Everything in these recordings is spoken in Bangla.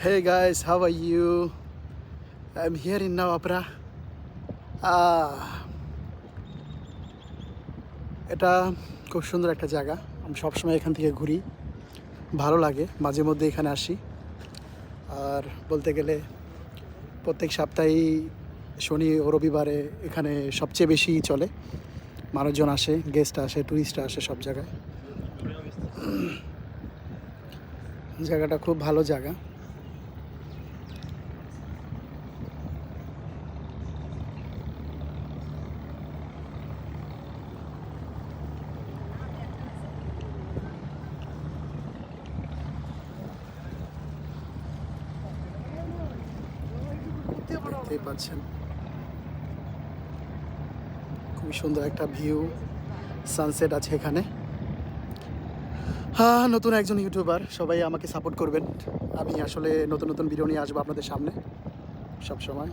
Hey guys, how are you? I'm here in Nawabra. এটা খুব সুন্দর একটা জায়গা। আমি সবসময় এখান থেকে ঘুরি, ভালো লাগে, মাঝে মধ্যে এখানে আসি। আর বলতে গেলে প্রত্যেক সপ্তাহেই শনি ও রবিবারে এখানে সবচেয়ে বেশি চলে। মানুষজন আসে, গেস্ট আসে, টুরিস্টরা আসে সব জায়গায়। জায়গাটা খুব ভালো জায়গা। দেখতেই পাচ্ছেন খুবই সুন্দর একটা ভিউ, সানসেট আছে এখানে। হ্যাঁ, নতুন একজন ইউটিউবার, সবাই আমাকে সাপোর্ট করবেন। আমি আসলে নতুন নতুন ভিডিও নিয়ে আসবো আপনাদের সামনে সব সময়।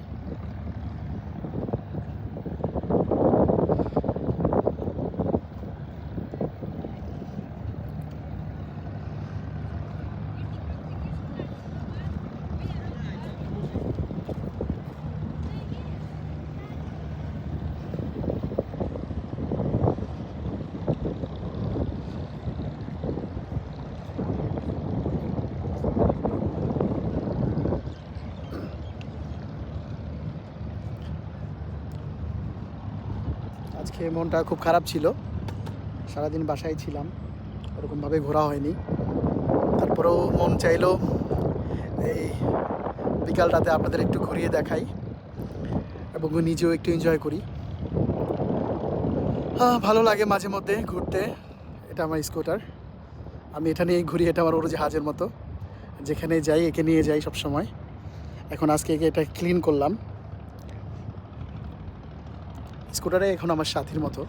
আজকে মনটা খুব খারাপ ছিল, সারাদিন বাসায় ছিলাম, ওরকমভাবে ঘোরা হয়নি। তারপরেও মন চাইলো এই বিকালটাতে আপনাদের একটু ঘুরিয়ে দেখাই এবং নিজেও একটু এনজয় করি। ভালো লাগে মাঝে মধ্যে ঘুরতে। এটা আমার স্কুটার, আমি এটা নিয়ে ঘুরি, এটা আমার উড়োজাহাজের মতো। যেখানে যাই একে নিয়ে যাই সব সময়। এখন আজকে একে এটা ক্লিন করলাম। স্কুটারে এখন আমার সাথীর মতো।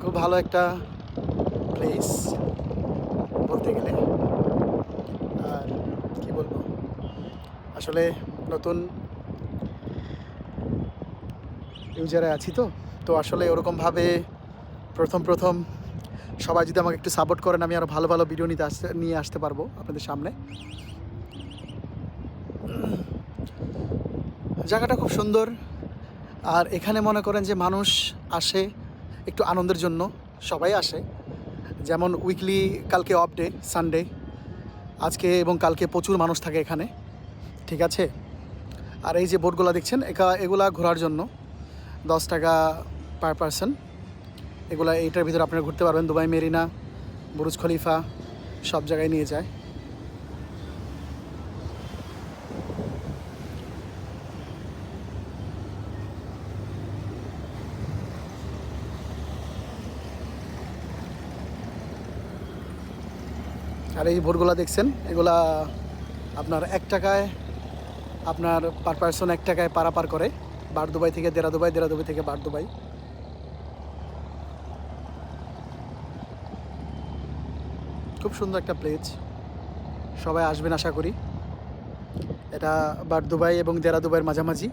খুব ভালো একটা প্লেস বলতে গেলে। আর কি বলবো, আসলে নতুন ইউজারে আছি তো আসলে ওরকমভাবে প্রথম সবাই যদি আমাকে একটু সাপোর্ট করেন, আমি আরও ভালো ভালো ভিডিও নিয়ে আসতে পারবো আপনাদের সামনে। জায়গাটা খুব সুন্দর। আর এখানে মনে করেন যে মানুষ আসে একটু আনন্দের জন্য, সবাই আসে। যেমন উইকলি কালকে অফ ডে, সানডে, আজকে এবং কালকে প্রচুর মানুষ থাকে এখানে, ঠিক আছে। আর এই যে বোটগুলো দেখছেন, এগুলা ঘোরার জন্য 10 টাকা পার পারসন। এইটার ভিতরে আপনারা ঘুরতে পারবেন। দুবাই মেরিনা, বুরুজ খলিফা সব জায়গায় নিয়ে যায়। আর এই বোটগুলো দেখছেন, এগুলা আপনার 1 টাকায়, আপনার পার পারসন 1 টাকায় পারাপার করে বারদুবাই থেকে দেরাদুবাই, দেরাদুবাই থেকে বারদুবাই। খুব সুন্দর একটা প্লেস, সবাই আসবেন আশা করি। এটা বারদুবাই এবং দেরাদুবাইয়ের মাঝামাঝি।